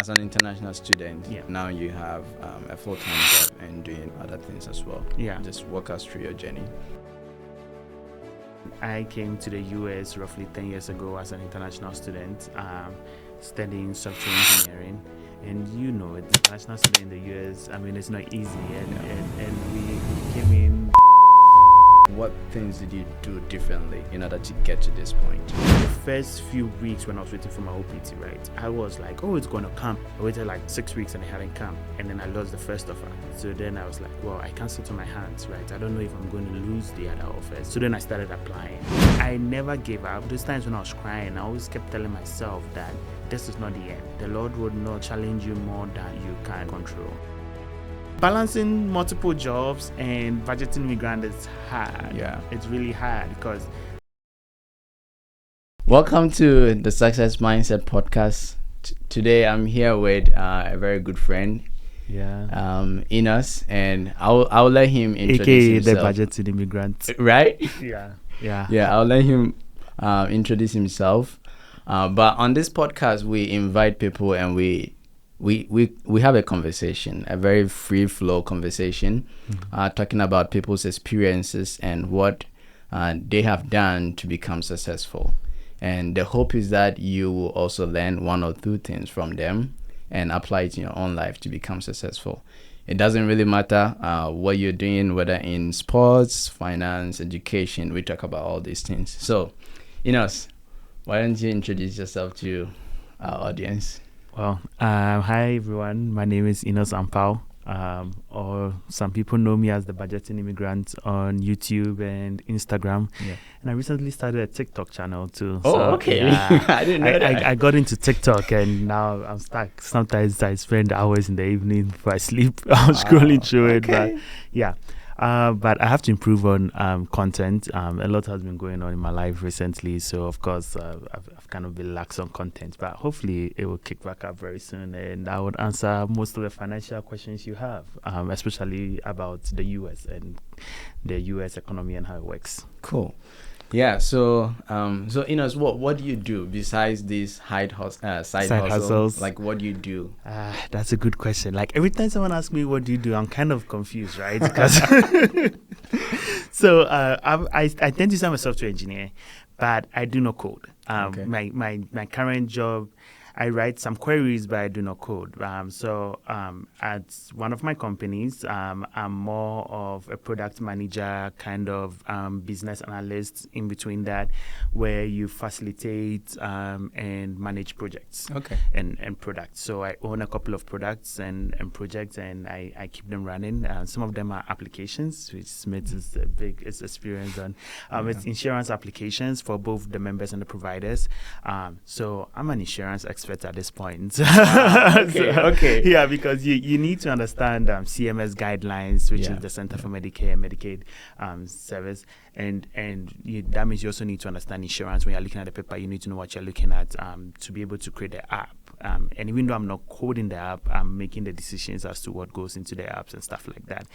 as an international student, now you have a full-time job and doing other things as well. Just walk us through your journey. I came to the US roughly 10 years ago as an international student, studying software engineering. And the international student in the US, it's not easy. And we came in. What things did you do differently in order to get to this point? The first few weeks when I was waiting for my OPT, right, I was like, oh, it's going to come. I waited like 6 weeks and it hadn't come. And then I lost the first offer. So then I was like, well, I can't sit on my hands, right? I don't know if I'm going to lose the other offers. So then I started applying. I never gave up. Those times when I was crying, I always kept telling myself that this is not the end. The Lord would not challenge you more than you can control. Balancing multiple jobs and budgeting immigrant is hard. It's really hard because... Welcome to the Success Mindset podcast. Today I'm here with a very good friend, Enos, and I'll let him introduce himself. The budgeting immigrant. Right? Yeah. I'll let him introduce himself. But on this podcast, we invite people and we have a conversation, a very free flow conversation, talking about people's experiences and what they have done to become successful. And the hope is that you will also learn one or two things from them and apply it in your own life to become successful. It doesn't really matter what you're doing, whether in sports, finance, education. We talk about all these things. So, Enos, why don't you introduce yourself to our audience? Well, hi everyone. My name is Enos Ampao, or some people know me as the Budgeting Immigrant on YouTube and Instagram. And I recently started a TikTok channel too. Oh, so, okay. I didn't know that. I got into TikTok and now I'm stuck. Sometimes I spend hours in the evening before I sleep. I'm scrolling through it, but but I have to improve on content. A lot has been going on in my life recently, so of course I've kind of been lax on content, but hopefully it will kick back up very soon and I would answer most of the financial questions you have, especially about the US and the US economy and how it works. Cool. Yeah, so Enos, what do you do besides these side hustles? Like, what do you do? That's a good question. Like, every time someone asks me what do you do, I'm kind of confused, right? Because so I tend to say I'm a software engineer, but I do not code. My current job, I write some queries, but I do not code. So at one of my companies, I'm more of a product manager, kind of business analyst in between that, where you facilitate and manage projects and products. So I own a couple of products and projects, and I keep them running. Some of them are applications, which Smith is a big experience on. It's insurance applications for both the members and the providers. So I'm an insurance expert at this point. Yeah, because you need to understand CMS guidelines, which is the Center for Medicare and Medicaid Service, and that means you also need to understand insurance. When you're looking at the paper, you need to know what you're looking at to be able to create the app. And even though I'm not coding the app, I'm making the decisions as to what goes into the apps and stuff like that.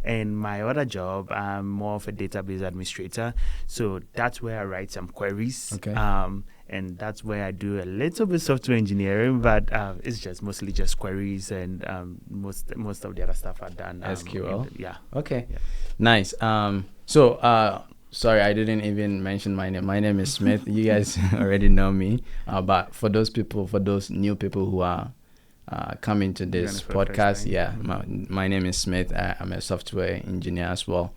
And my other job, I'm more of a database administrator. So that's where I write some queries. And that's where I do a little bit of software engineering, but it's just mostly just queries, and most of the other stuff are done. SQL? Nice. Sorry, I didn't even mention my name. My name is Smith. You guys already know me. But for those new people who are coming to this podcast, my name is Smith. I'm a software engineer as well.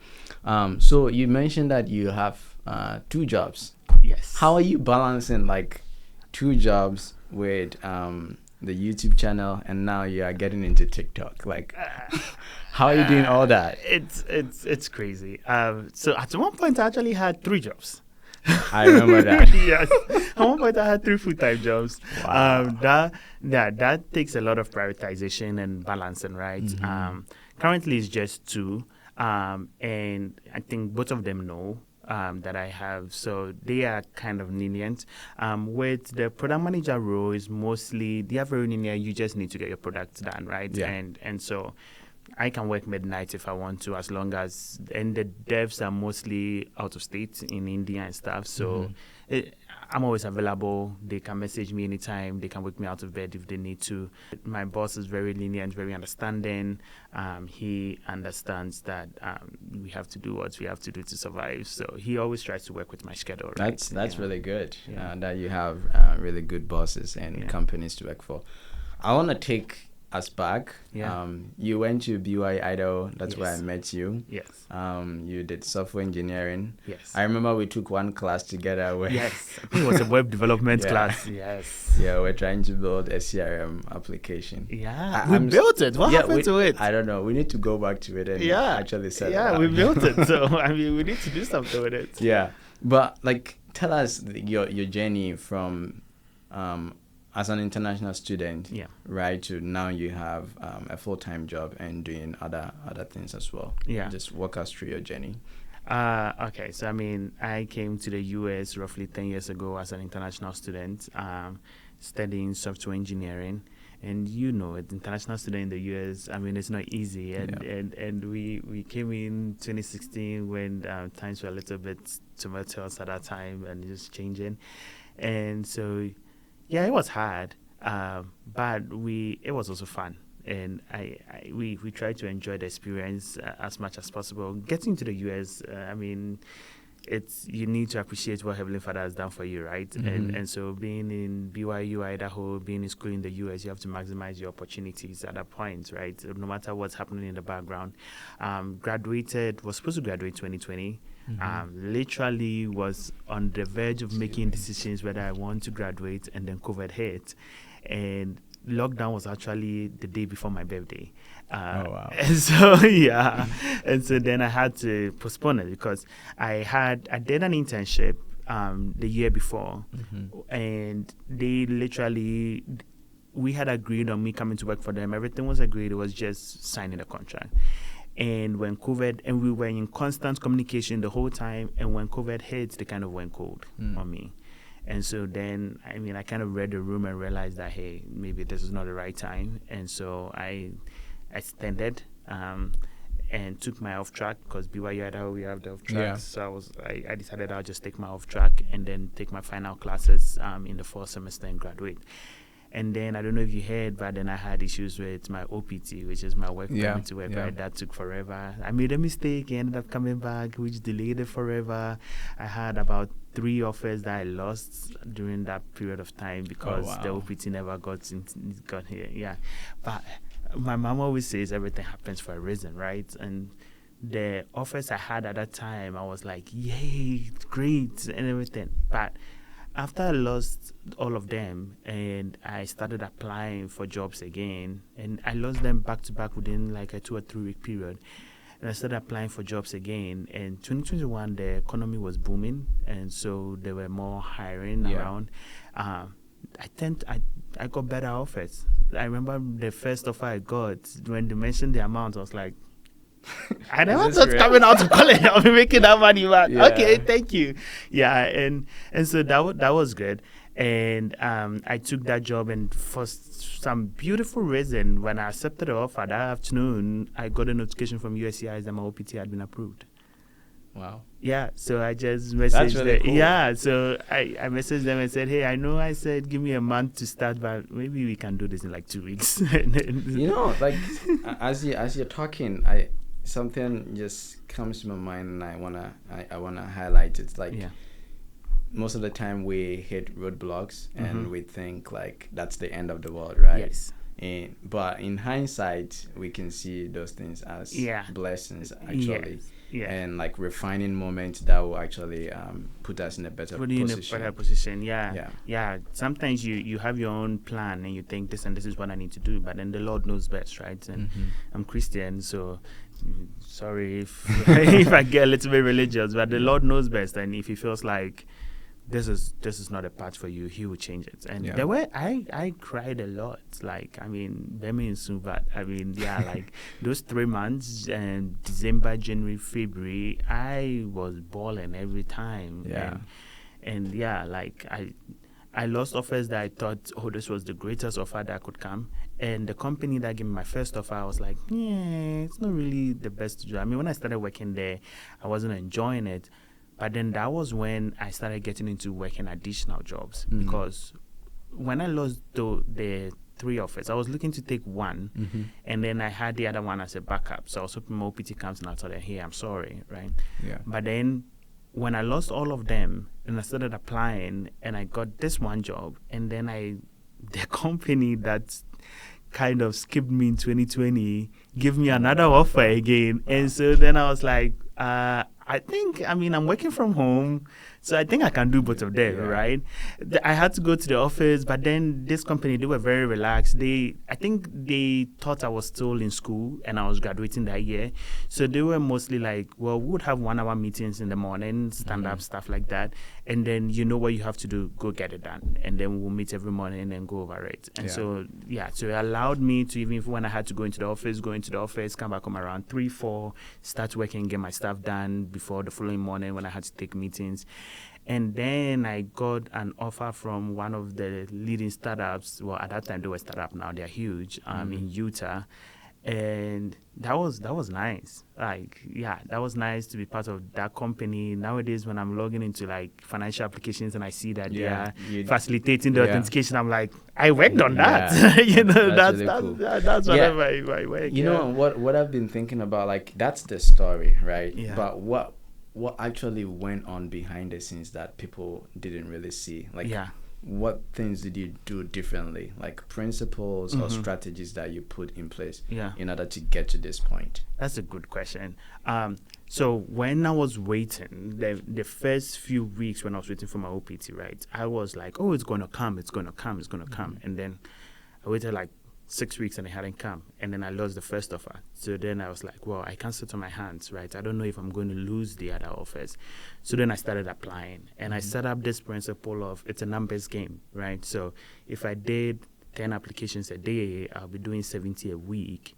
So you mentioned that you have 2 jobs. Yes. How are you balancing like 2 jobs with the YouTube channel, and now you are getting into TikTok? Like, how are you doing all that? It's crazy. So at one point I actually had 3 jobs. I remember that. Yes. At one point I had 3 full-time jobs. Wow. That takes a lot of prioritization and balancing, right? Currently it's just 2, and I think both of them know that I have, so they are kind of lenient. With the product manager role, is mostly they are very lenient. You just need to get your products done, right? And so I can work midnight if I want to, as long as, and the devs are mostly out of state in India and stuff. So I'm always available. They can message me anytime. They can wake me out of bed if they need to. My boss is very lenient, very understanding. He understands that we have to do what we have to do to survive. So he always tries to work with my schedule. Right? That's really good that you have really good bosses and companies to work for. I want to take us back. You went to BYU Idaho. That's where I met you. Yes. You did software engineering. Yes. I remember we took one class together. Yes. I think it was a web development class. Yes. Yeah, we're trying to build a CRM application. Yeah. We built it. What happened to it? I don't know. We need to go back to it and actually set it up. Yeah, we built it. So, I mean, we need to do something with it. Yeah. But, like, tell us your journey from as an international student, right, to now you have a full-time job and doing other things as well. Yeah. Just walk us through your journey. Okay, so I mean, I came to the US roughly 10 years ago as an international student, studying software engineering. And international student in the US, I mean, it's not easy. And we came in 2016 when times were a little bit tumultuous at that time and just changing. And so, yeah, it was hard, but it was also fun, and we tried to enjoy the experience as much as possible. Getting to the US, I mean, you need to appreciate what Heavenly Father has done for you, right? Mm-hmm. And so being in BYU Idaho, being in school in the US, you have to maximize your opportunities at that point, right? No matter what's happening in the background. Was supposed to graduate 2020. Mm-hmm. Literally was on the verge of making decisions whether I want to graduate, and then COVID hit, and lockdown was actually the day before my birthday. Wow. And so then I had to postpone it because I did an internship the year before, and we had agreed on me coming to work for them. Everything was agreed. It was just signing the contract. And when COVID, and we were in constant communication the whole time, and when COVID hit, they kind of went cold on me. And so then, I mean, I kind of read the room and realized that, hey, maybe this is not the right time. And so I extended and took my off track because BYU Idaho, we have the off track. Yeah. So I decided I'll just take my off track and then take my final classes in the fall semester and graduate. And then, I don't know if you heard, but then I had issues with my OPT, which is my work permit to work, right? That took forever. I made a mistake, ended up coming back, which delayed it forever. I had about 3 offers that I lost during that period of time because the OPT never got here. Yeah. But my mom always says everything happens for a reason, right? And the offers I had at that time, I was like, yay, great, and everything. But after I lost all of them and I started applying for jobs again, and I lost them back to back within like a 2 or 3 week period, and I started applying for jobs again. And 2021, the economy was booming, and so there were more hiring around. I got better offers. I remember the first offer I got, when they mentioned the amount, I was like, I never thought coming out of college I'll be making that money back. Yeah. Okay, thank you. Yeah, and so that was good. And I took that job, and for some beautiful reason, when I accepted the offer that afternoon, I got a notification from USCIS that my OPT had been approved. Wow. Yeah, so I just messaged That's really cool. Yeah, so I messaged them and said, hey, I know I said give me a month to start, but maybe we can do this in like 2 weeks. Like as you're talking, something just comes to my mind, and I wanna highlight it. Like most of the time we hit roadblocks and we think like that's the end of the world, right? Yes. But in hindsight, we can see those things as blessings, actually. Yes. Yeah. And like refining moments that will actually put us in a better position. Yeah. Sometimes you have your own plan and you think this and this is what I need to do, but then the Lord knows best, right? And I'm Christian, so sorry if I get a little bit religious, but the Lord knows best, and if He feels like this is not a path for you, He will change it. And there were I cried a lot. Like, I mean, Bemi and Subat. I mean, like those 3 months, and December, January, February, I was bawling every time. Yeah. And like I lost offers that I thought, this was the greatest offer that could come. And the company that gave me my first offer, I was like, it's not really the best to do. I mean, when I started working there, I wasn't enjoying it. But then that was when I started getting into working additional jobs, because when I lost the 3 offers, I was looking to take one, and then I had the other one as a backup. So I was hoping my OPT comes and I told them, hey, I'm sorry, right? Yeah. But then when I lost all of them and I started applying and I got this one job, and then the company that kind of skipped me in 2020 gave me another offer again. And so then I was like, I'm working from home, so I think I can do both of them, right? I had to go to the office, but then this company, they were very relaxed. I think they thought I was still in school and I was graduating that year. So they were mostly like, well, we would have 1-hour meetings in the morning, stand-up, stuff like that. And then you know what you have to do, go get it done. And then we'll meet every morning and go over it. And so it allowed me to, even if when I had to go into the office, come back home around 3, 4, start working, get my stuff done before the following morning when I had to take meetings. And then I got an offer from one of the leading startups. Well, at that time they were startup. Now they're huge. In Utah, and that was nice. That was nice to be part of that company. Nowadays, when I'm logging into like financial applications and I see that they are facilitating the authentication, I'm like, I worked on that. That's really cool. That's one of my work. You know what I've been thinking about, like, that's the story, right? Yeah. But what actually went on behind the scenes that people didn't really see? Like, what things did you do differently? Like principles or strategies that you put in place in order to get to this point? That's a good question. So when I was waiting, the first few weeks when I was waiting for my OPT, right, I was like, oh, it's going to come. And then I waited like 6 weeks and it hadn't come. And then I lost the first offer. So then I was like, well, I can't sit on my hands, right? I don't know if I'm going to lose the other offers. So then I started applying. And I set up this principle of it's a numbers game, right? So if I did 10 applications a day, I'll be doing 70 a week,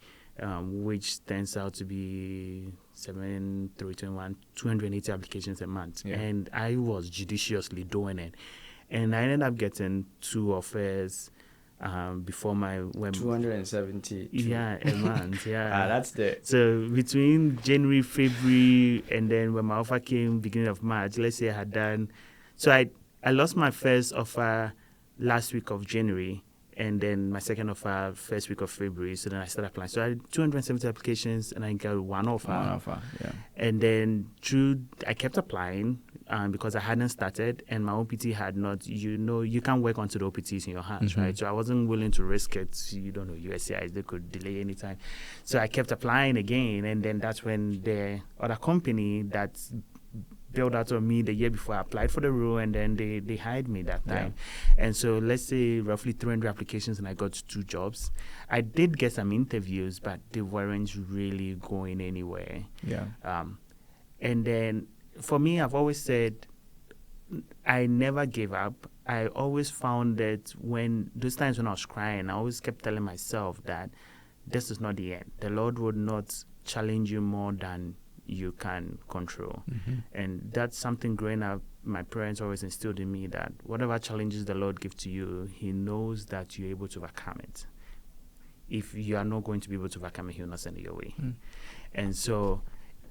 which turns out to be 7, 3, 21, 280 applications a month. Yeah. And I was judiciously doing it. And I ended up getting 2 offers before my... 270. Yeah, a month, yeah. That's the... So between January, February, and then when my offer came beginning of March, let's say I had done... So I lost my first offer last week of January, and then my second offer first week of February. So then I started applying. So I had 270 applications, and I got 1 offer. Yeah. And then I kept applying because I hadn't started, and my OPT had not. You can't work until the OPT is in your hands, right? So I wasn't willing to risk it. You don't know, USCIS, they could delay anytime. So I kept applying again, and then that's when the other company that's built out of me the year before I applied for the role, and then they hired me that time. Yeah. And so let's say roughly 300 applications, and I got 2 jobs. I did get some interviews, but they weren't really going anywhere. Yeah. And then for me, I've always said I never gave up. I always found that when those times when I was crying, I always kept telling myself that this is not the end. The Lord would not challenge you more than you can control. And that's something growing up, my parents always instilled in me, that whatever challenges the Lord gives to you, He knows that you're able to overcome it. If you are not going to be able to overcome it, He will not send it your way. And so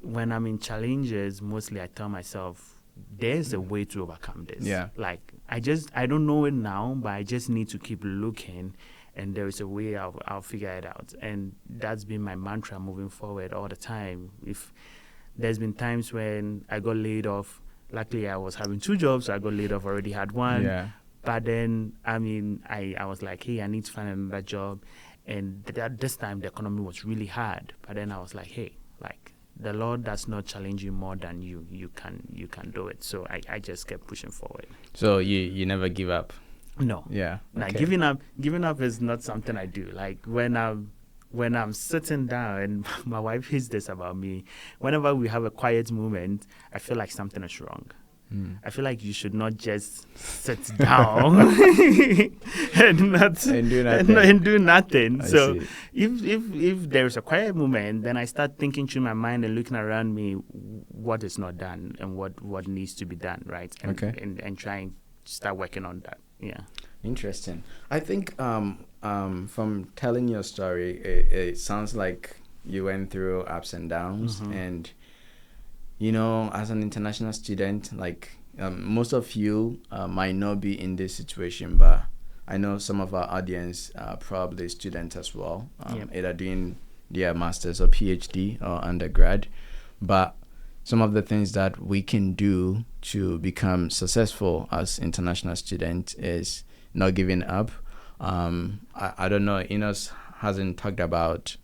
when I'm in challenges, mostly I tell myself, there's a way to overcome this. Yeah. Like, I don't know it now, but I just need to keep looking, and there is a way I'll figure it out. And that's been my mantra moving forward all the time. If there's been times when I got laid off. Luckily, I was having 2 jobs, so I got laid off, already had 1. Yeah. But then, I was like, hey, I need to find another job. And this time, the economy was really hard. But then I was like, hey, like, the Lord does not challenge you more than you can do it. So I just kept pushing forward. So you never give up? No. Yeah. Like, giving up is not something I do. Like, when I'm sitting down, and my wife hates this about me, whenever we have a quiet moment, I feel like something is wrong. I feel like you should not just sit down and do nothing. So if there is a quiet moment, then I start thinking through my mind and looking around me what is not done and what needs to be done, right? And trying to start working on that. Yeah. Interesting. I think from telling your story, it sounds like you went through ups and downs, and as an international student, like most of you might not be in this situation, but I know some of our audience are probably students as well, either doing their master's or PhD or undergrad. But some of the things that we can do to become successful as international students is not giving up. I don't know, Enos hasn't talked about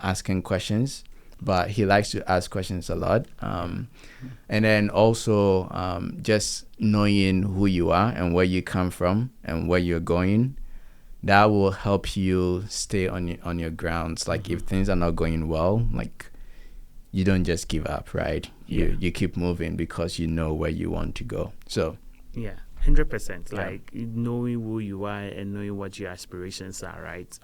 asking questions, but he likes to ask questions a lot. And then also just knowing who you are and where you come from and where you're going, that will help you stay on your grounds. Like if things are not going well, like you don't just give up, right? You keep moving because you know where you want to go. So 100%. Like knowing who you are and knowing what your aspirations are, right?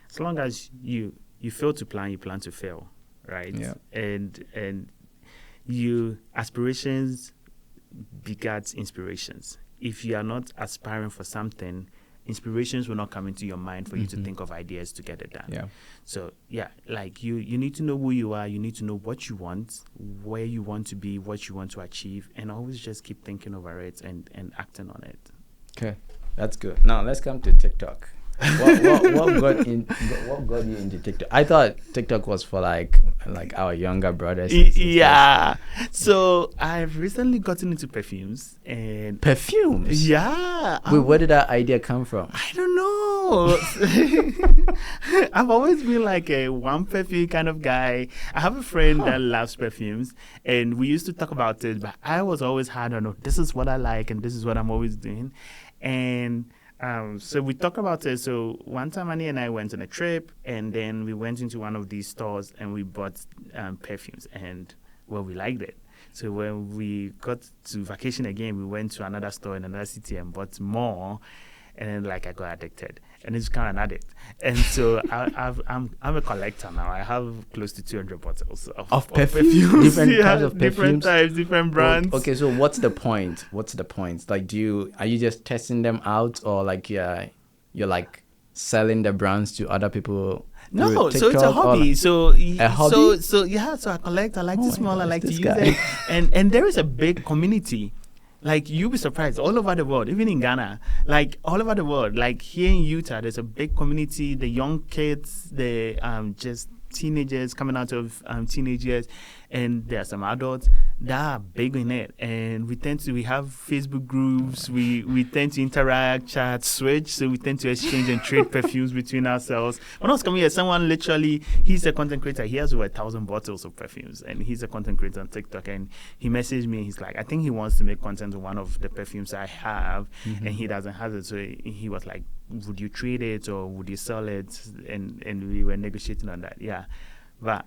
As long as you fail to plan, you plan to fail, right? Yeah. And you aspirations begat inspirations. If you are not aspiring for something, inspirations will not come into your mind for you to think of ideas to get it done. Yeah. So like you need to know who you are. You need to know what you want, where you want to be, what you want to achieve, and always just keep thinking over it and acting on it. Okay, that's good. Now let's come to TikTok. What got you into TikTok? I thought TikTok was for like our younger brothers. Yeah. So I've recently gotten into perfumes and perfumes. Yeah. Wait, where did that idea come from? I don't know. I've always been like a one perfume kind of guy. I have a friend that loves perfumes, and we used to talk about it, but I was always hard on, this is what I like and this is what I'm always doing. And so we talk about it. So one time Annie and I went on a trip, and then we went into one of these stores and we bought perfumes, and we liked it. So when we got to vacation again, we went to another store in another city and bought more, and then I got addicted, and it's kind of an addict. And so I'm a collector now. I have close to 200 bottles of perfumes. Different kinds of perfumes, different types, different brands. Okay, so what's the point? Like, are you just testing them out, or like you're like selling the brands to other people? No, so it's a hobby. So a hobby. So I collect. I like to smell. I like to use it. And there is a big community. Like, you'll be surprised, all over the world, even in Ghana, like all over the world, like here in Utah, there's a big community. The young kids, the just teenagers coming out of teenage years, and there are some adults that are big in it. And we have Facebook groups. We tend to interact, chat, switch. So we tend to exchange and trade perfumes between ourselves. When I was coming here, someone literally, he's a content creator. He has over 1,000 bottles of perfumes, and he's a content creator on TikTok. And he messaged me. He's like, I think he wants to make content on one of the perfumes I have, and he doesn't have it. So he was like, would you trade it or would you sell it? And we were negotiating on that. Yeah. But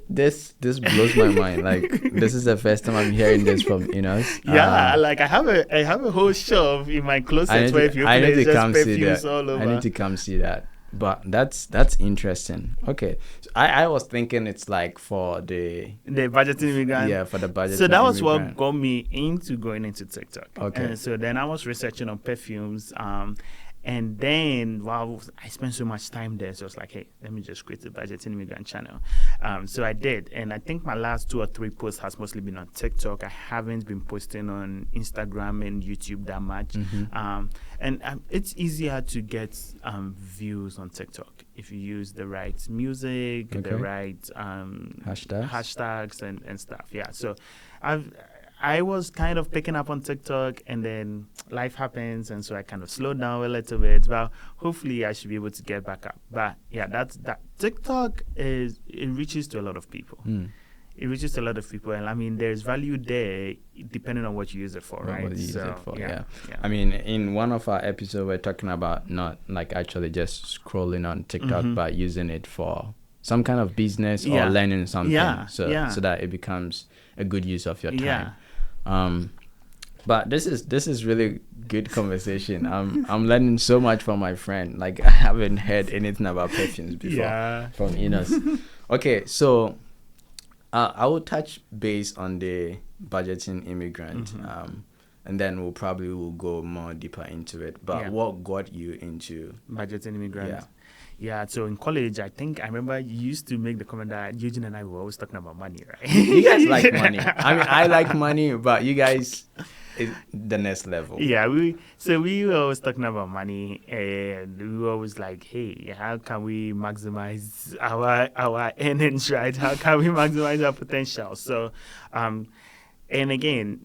this blows my mind. Like, this is the first time I'm hearing this from Enos. Yeah, like I have a whole shelf in my closet where if you open it, it's just perfumes all over. I need to come see that. But that's interesting. Okay, so I was thinking it's like for the budgeting immigrant. Yeah, for the budget. So that was what got me into going into TikTok. Okay. And so then I was researching on perfumes. And then, I spent so much time there, so I was like, hey, let me just create the Budgeting Immigrant channel. So I did, and I think my last 2 or 3 posts has mostly been on TikTok. I haven't been posting on Instagram and YouTube that much. And it's easier to get views on TikTok if you use the right music, the right hashtags and stuff. Yeah, so I was kind of picking up on TikTok, and then life happens, and so I kind of slowed down a little bit. But hopefully, I should be able to get back up. But yeah, that TikTok it reaches to a lot of people. It reaches to a lot of people, and I mean, there's value there depending on what you use it for, right? What you use it for, yeah. I mean, in one of our episodes, we're talking about not like actually just scrolling on TikTok, but using it for some kind of business or learning something, so that it becomes a good use of your time. But this is really good conversation. I'm learning so much from my friend. Like, I haven't heard anything about perfumes before from Enos. Okay, so I will touch base on the Budgeting Immigrant, and then we'll go more deeper into it. But what got you into Budgeting Immigrant? Yeah, so in college, I remember you used to make the comment that Eugene and I were always talking about money, right? You guys like money. I mean, I like money, but you guys is the next level. Yeah, we were always talking about money, and we were always like, hey, how can we maximize our earnings, right? How can we maximize our potential? So, and again,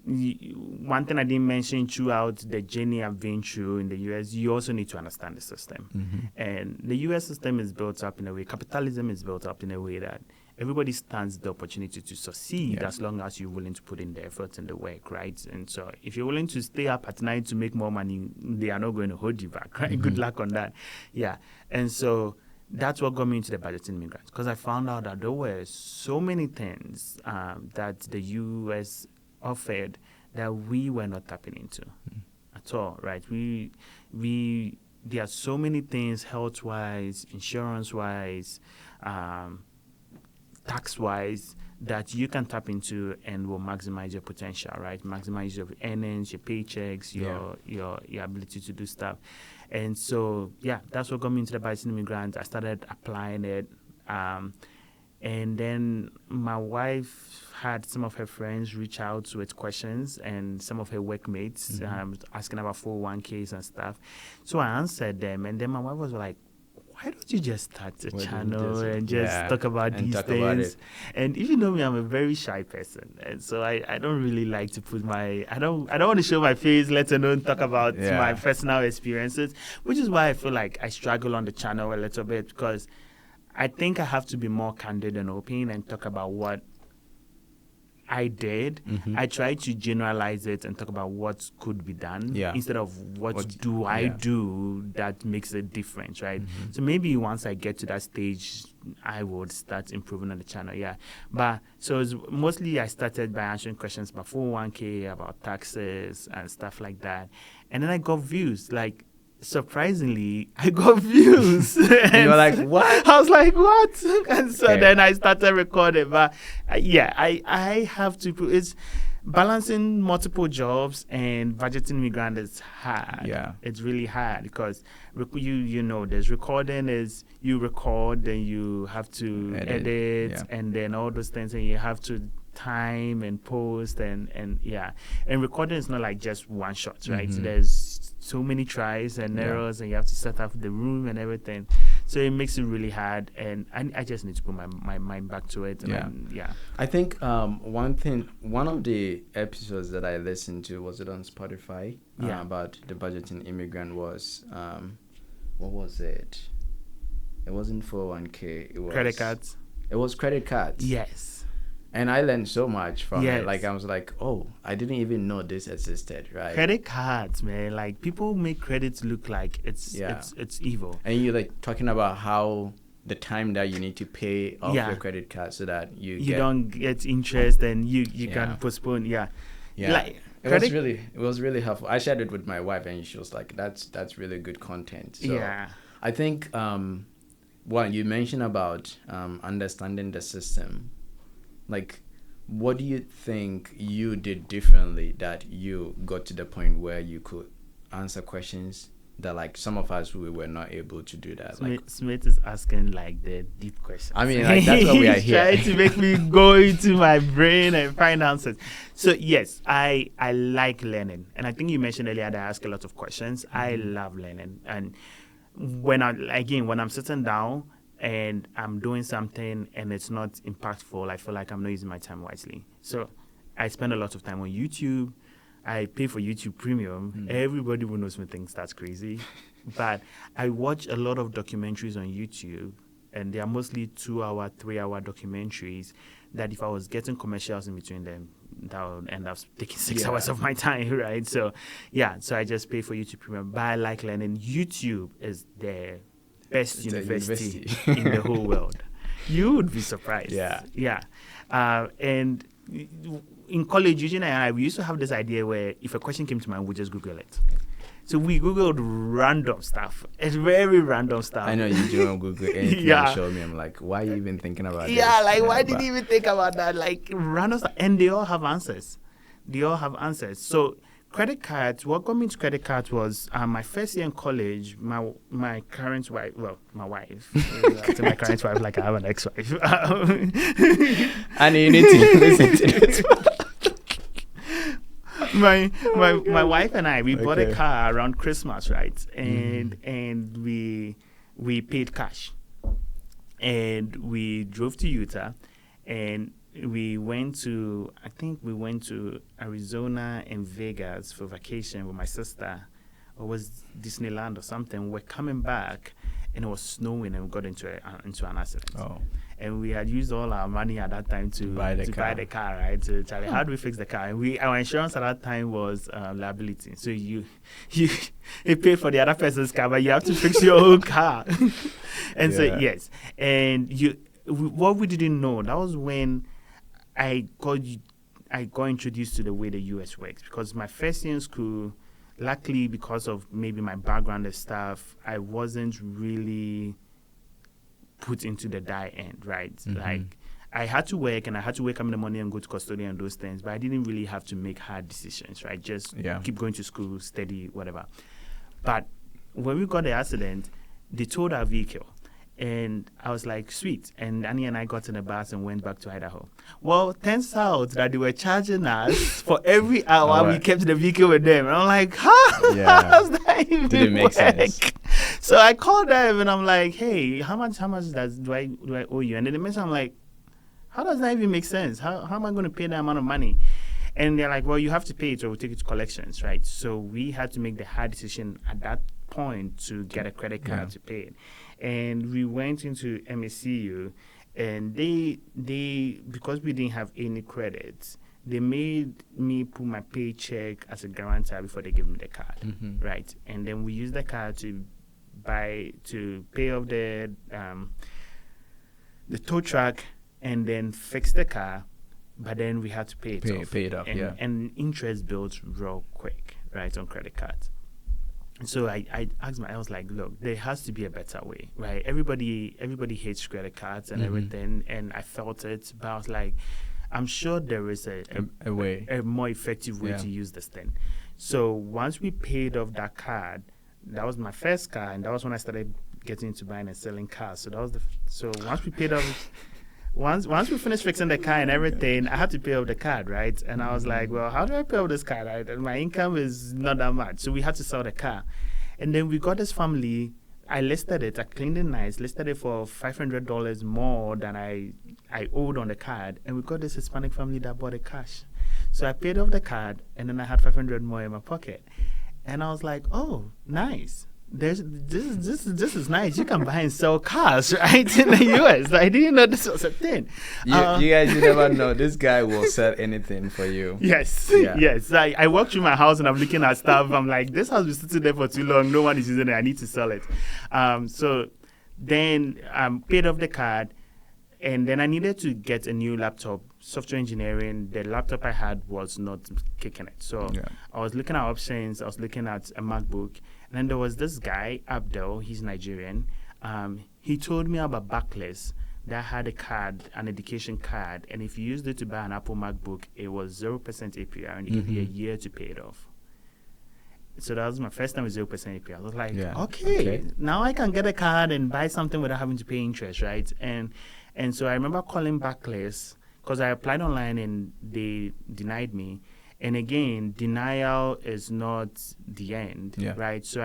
one thing I didn't mention throughout the journey I've been through in the US, you also need to understand the system. Mm-hmm. And the US system is built up in a way, capitalism is built up in a way that everybody stands the opportunity to succeed as long as you're willing to put in the effort and the work, right? And so if you're willing to stay up at night to make more money, they are not going to hold you back, right? Mm-hmm. Good luck on that. Yeah. And so that's what got me into the Budgeting Immigrant, because I found out that there were so many things that the US offered that we were not tapping into at all, right? There are so many things, health-wise, insurance-wise, tax-wise, that you can tap into and will maximize your potential, right? Maximize your earnings, your paychecks, your ability to do stuff. And so, that's what got me into the Budgeting Immigrant. I started applying it. And then my wife had some of her friends reach out with questions, and some of her workmates asking about 401ks and stuff. So I answered them, and then my wife was like, why don't you just start a channel and just talk about these things? And if you know me, I'm a very shy person, and so I don't really like to put I don't want to show my face, let alone talk about my personal experiences, which is why I feel like I struggle on the channel a little bit, because I think I have to be more candid and open and talk about what I did. I try to generalize it and talk about what could be done instead of what do I do that makes a difference, right? So maybe once I get to that stage, I would start improving on the channel, But so it's mostly I started by answering questions about 401k, about taxes and stuff like that. And then I got views, like, surprisingly, I got views. And you were like, what? I was like, what? And so then I started recording. But I have to, it's balancing multiple jobs and Budgeting Immigrant is hard. Yeah. It's really hard because you know, there's recording is you record, then you have to edit and then all those things, and you have to time and post and recording is not like just one shot, right? There's so many tries and errors, and you have to set up the room and everything, so it makes it really hard, and I just need to put my mind back to it. And I think one of the episodes that I listened to, was it on Spotify, about the Budgeting Immigrant, was what was it? It wasn't 401k, it was credit cards. It was credit cards. Yes. And I learned so much from it. Like, I was like, oh, I didn't even know this existed, right? Credit cards, man. Like, people make credits look like it's evil. And you're like talking about how the time that you need to pay off your credit card so that you don't get interest, and you can postpone. Like, it was really helpful. I shared it with my wife, and she was like, that's really good content. So I think one, you mentioned about understanding the system. Like, what do you think you did differently that you got to the point where you could answer questions that, like, some of us, we were not able to do that? Smith is asking, like, the deep questions. I mean, like, that's what we are here. He's trying to make me go into my brain and find answers. So, yes, I like learning. And I think you mentioned earlier that I ask a lot of questions. I love learning. And when I'm sitting down and I'm doing something and it's not impactful, I feel like I'm not using my time wisely. So I spend a lot of time on YouTube. I pay for YouTube Premium. Everybody who knows me thinks that's crazy. But I watch a lot of documentaries on YouTube, and they are mostly 2-hour, 3-hour documentaries that if I was getting commercials in between them, that would end up taking 6 hours of my time, right? So, so I just pay for YouTube Premium. But I like learning. YouTube is the best university in the whole world. You would be surprised. And in college, Eugene and I, we used to have this idea where if a question came to mind, we just Google it. So we Googled random stuff. It's very random stuff. I know you don't Google anything you show me. I'm like, why are you even thinking about this? Why did you even think about that? Like, random stuff. And they all have answers. So credit cards, what got me into credit cards was my first year in college, my current wife, well, my wife, to my current wife, like I have an ex-wife. And you need to listen to this. my wife and I, we bought a car around Christmas, right? And we paid cash. And we drove to Utah, and we went to Arizona and Vegas for vacation with my sister, or was Disneyland or something. We're coming back, and it was snowing, and we got into an accident. Oh. And we had used all our money at that time to buy the car, right? So, Charlie, how do we fix the car? And our insurance at that time was liability. So you pay for the other person's car, but you have to fix your own car. And so, yes. And what we didn't know, that was when I got introduced to the way the U.S. works. Because my first year in school, luckily, because of maybe my background and stuff, I wasn't really put into the die end, right? Like, I had to work, and I had to wake up in the morning and go to custodian and those things, but I didn't really have to make hard decisions, right? Just keep going to school, steady, whatever. But when we got the accident, they towed our vehicle. And I was like, sweet. And Annie and I got in the bus and went back to Idaho. Well, turns out that they were charging us for every hour we kept the vehicle with them. And I'm like, how does that even Did it make sense? So I called them and I'm like, hey, how much do I owe you? And then they mentioned, I'm like, how does that even make sense? How am I going to pay that amount of money? And they're like, well, you have to pay it or we'll take it to collections, right? So we had to make the hard decision at that point to get a credit card to pay it. And we went into MSCU, and they because we didn't have any credits, they made me put my paycheck as a guarantor before they gave me the card, right? And then we used the card to pay off the tow truck and then fix the car, but then we had to pay it off. And interest builds real quick, right, on credit cards. So I asked I was like, look, there has to be a better way, right? Everybody hates credit cards and everything, and I felt it, but I was like, I'm sure there is a more effective way to use this thing. So once we paid off that card, that was my first car, and that was when I started getting into buying and selling cars. So that was so once we paid off. Once we finished fixing the car and everything, I had to pay off the card, right? And I was like, well, how do I pay off this card? Right? My income is not that much. So we had to sell the car. And then we got this family. I listed it. I cleaned it nice. Listed it for $500 more than I owed on the card. And we got this Hispanic family that bought it cash. So I paid off the card, and then I had $500 more in my pocket. And I was like, oh, nice. This is nice. You can buy and sell cars, right, in the U.S. I didn't know this was a thing. You guys, you never know. This guy will sell anything for you. Yes, yes. I walk through my house and I'm looking at stuff. I'm like, this house is sitting there for too long. No one is using it. I need to sell it. So then I paid off the card, and then I needed to get a new laptop. Software engineering, the laptop I had was not kicking it. So I was looking at options. I was looking at a MacBook. And then there was this guy, Abdel, he's Nigerian. He told me about Backless that had a card, an education card, and if you used it to buy an Apple MacBook, it was 0% APR, and it gave you a year to pay it off. So that was my first time with 0% APR. I was like, okay, now I can get a card and buy something without having to pay interest, right? And so I remember calling Backless because I applied online and they denied me. And again, denial is not the end, right? So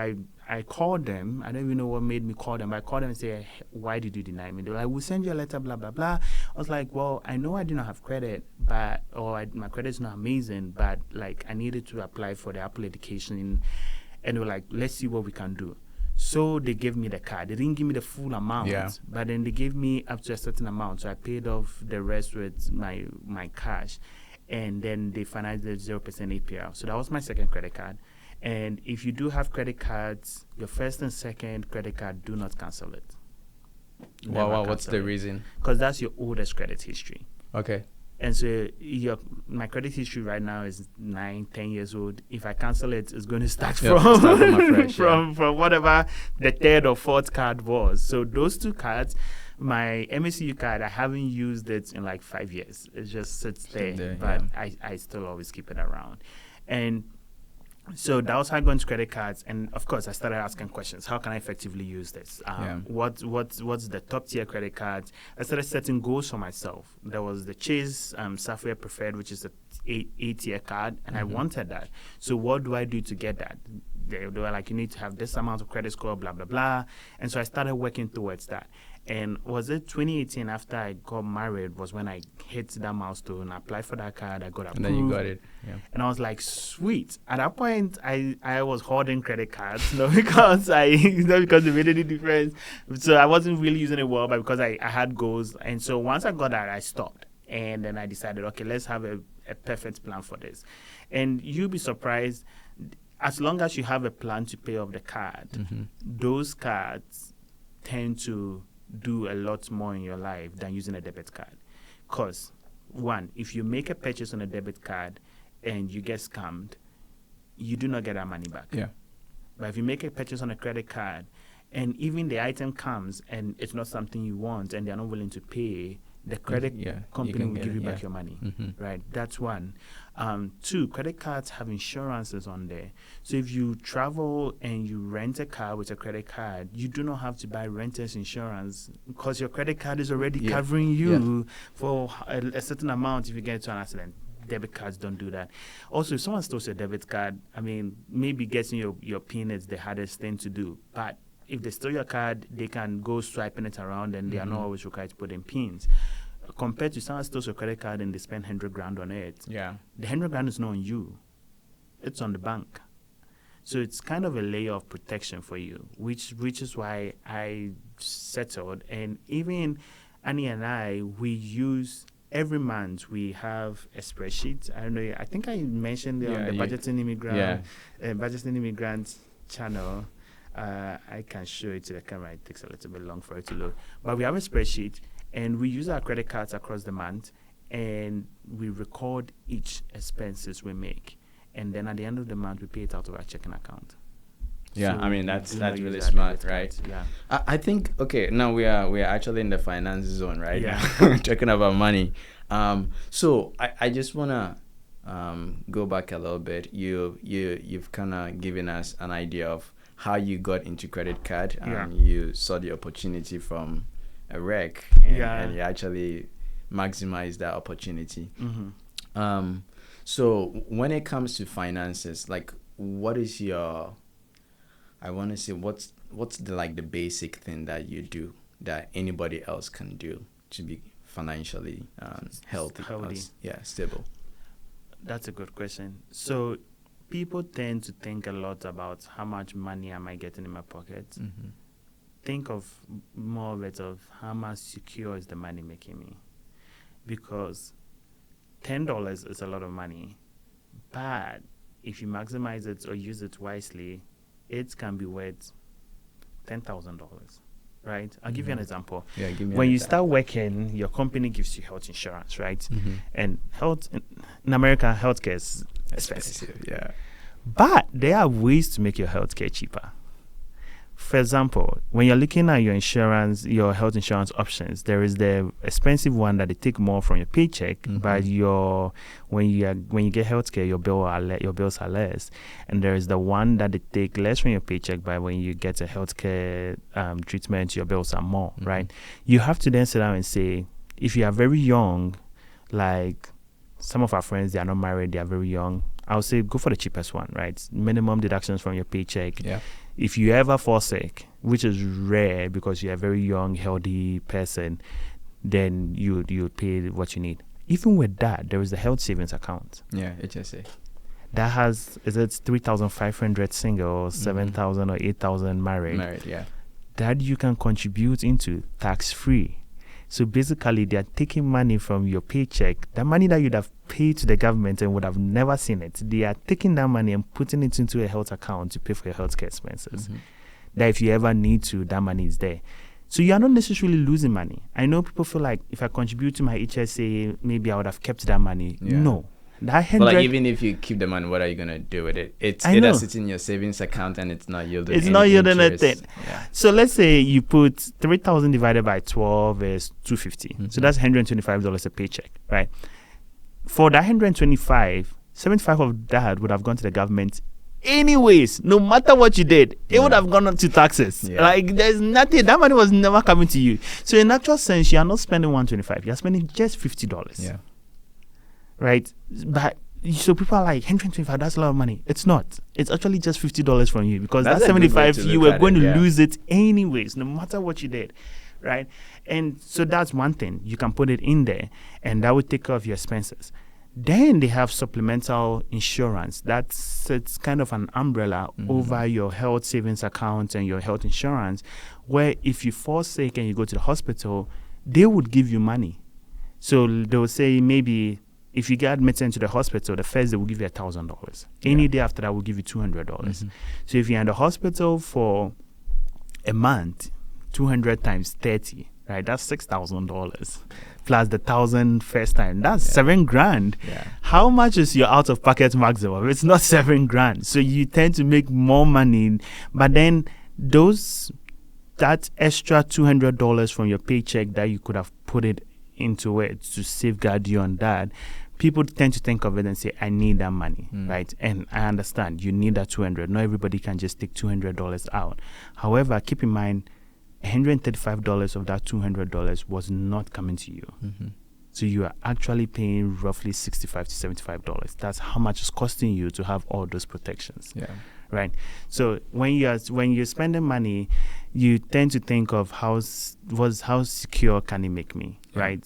I called them. I don't even know what made me call them. I called them and said, why did you deny me? They were like, we'll send you a letter, blah, blah, blah. I was like, well, I know I do not have credit, but my credit is not amazing, but like I needed to apply for the Apple education. And they were like, let's see what we can do. So they gave me the card. They didn't give me the full amount, but then they gave me up to a certain amount. So I paid off the rest with my cash. And then they financed the 0% APR. So that was my second credit card. And if you do have credit cards, your first and second credit card, do not cancel it. Wow, what's the reason? Because that's your oldest credit history. Okay. And so my credit history right now is 9-10 years old. If I cancel it, it's going to start from whatever the third or fourth card was. So those two cards, my MSCU card, I haven't used it in like 5 years. It just sits there, but I still always keep it around. And So that was how I got into credit cards, and of course I started asking questions. How can I effectively use this? What's the top tier credit cards? I started setting goals for myself. There was the Chase Software Preferred, which is a 8-tier card, and I wanted that. So what do I do to get that? They were like, you need to have this amount of credit score, blah blah blah. And so I started working towards that. And was it 2018 after I got married was when I hit that milestone, applied for that card, I got approved. And then you got it. Yeah. And I was like, sweet. At that point, I was hoarding credit cards, not because it made any difference. So I wasn't really using it well, but because I had goals. And so once I got that, I stopped. And then I decided, okay, let's have a perfect plan for this. And you'll be surprised, as long as you have a plan to pay off the card, those cards tend to do a lot more in your life than using a debit card. Because, one, if you make a purchase on a debit card and you get scammed, you do not get that money back. Yeah. But if you make a purchase on a credit card and even the item comes and it's not something you want and they're not willing to pay, the credit company will give you back your money, right? That's one. Two, credit cards have insurances on there. So if you travel and you rent a car with a credit card, you do not have to buy renter's insurance because your credit card is already covering you for a certain amount if you get into an accident. Debit cards don't do that. Also, if someone steals your debit card, I mean, maybe getting your PIN is the hardest thing to do, but if they steal your card, they can go swiping it around and they are not always required to put in pins. Compared to someone steals your credit card and they spend $100,000 on it, the $100,000 is not on you. It's on the bank. So it's kind of a layer of protection for you, which is why I settled. And even Annie and I, we use every month we have a spreadsheet. I don't know. I think I mentioned it on the Budgeting Immigrant, Budgeting Immigrant channel. I can show it to the camera. It takes a little bit long for it to load. But we have a spreadsheet, and we use our credit cards across the month, and we record each expenses we make. And then at the end of the month, we pay it out of our checking account. Yeah, So I mean, that's really smart, right? Yeah. I think, okay, now we are actually in the finance zone, right? Yeah. Talking about money. So I just want to go back a little bit. You've kind of given us an idea of how you got into credit card. You saw the opportunity from a wreck and you actually maximized that opportunity. So when it comes to finances, like what is your, I want to say what's the basic thing that you do that anybody else can do to be financially healthy. Stable? That's a good question. So people tend to think a lot about how much money am I getting in my pocket. Think of more of it of how much secure is the money making me, because $10 is a lot of money, but if you maximize it or use it wisely, it can be worth $10,000. Right? I'll give you an example. Yeah, give me when you start working, your company gives you health insurance, right? And health in America, healthcare is expensive. Yeah. But there are ways to make your healthcare cheaper. For example, when you're looking at your insurance, your health insurance options, there is the expensive one that they take more from your paycheck, but when you get healthcare, your bills are less. And there is the one that they take less from your paycheck, but when you get a healthcare treatment, your bills are more, right? You have to then sit down and say, if you are very young, like some of our friends, they are not married, they are very young, I'll say go for the cheapest one, right? Minimum deductions from your paycheck. Yeah. If you ever fall sick, which is rare because you're a very young, healthy person, then you pay what you need. Even with that, there is the health savings account. Yeah, HSA. That has, is it 3,500 single, 7,000 or 8,000 married? Married, yeah. That you can contribute into tax-free. So basically, they are taking money from your paycheck, the money that you'd have paid to the government and would have never seen it. They are taking that money and putting it into a health account to pay for your healthcare expenses. That if you ever need to, that money is there. So you are not necessarily losing money. I know people feel like if I contribute to my HSA, maybe I would have kept that money. Yeah. No. That but like even if you keep the money, what are you gonna do with it? It's either sitting in your savings account and it's not yielding. It's not yielding anything. Yeah. So let's say you put 3,000 divided by 12 is $250. So that's $125 a paycheck, right? For that 125, 75 of that would have gone to the government anyways. No matter what you did, it would have gone on to taxes. Like there's nothing, that money was never coming to you. So in actual sense, you are not spending $125, you're spending just $50. Right? But so people are like, $125, that's a lot of money. It's not. It's actually just $50 from you, because that 75 you were going to lose it anyways, no matter what you did. Right? And so that's one thing. You can put it in there, and that would take care of your expenses. Then they have supplemental insurance. It's kind of an umbrella over your health savings account and your health insurance, where if you fall sick and you go to the hospital, they would give you money. So they will say, maybe if you get admitted into the hospital, the first they will give you $1,000. Any day after that will give you $200. So if you're in the hospital for a month, 200 times 30, right? That's $6,000 plus the 1,000 first time. That's $7,000. How much is your out of pocket maximum? It's not $7,000. So you tend to make more money, but then that extra $200 from your paycheck that you could have put it into it to safeguard you on that, people tend to think of it and say, I need that money, right? And I understand you need that $200. Not everybody can just take $200 out. However, keep in mind, $135 of that $200 was not coming to you. So you are actually paying roughly $65 to $75. That's how much it's costing you to have all those protections. Right? So when you're spending money, you tend to think of how secure can it make me, right?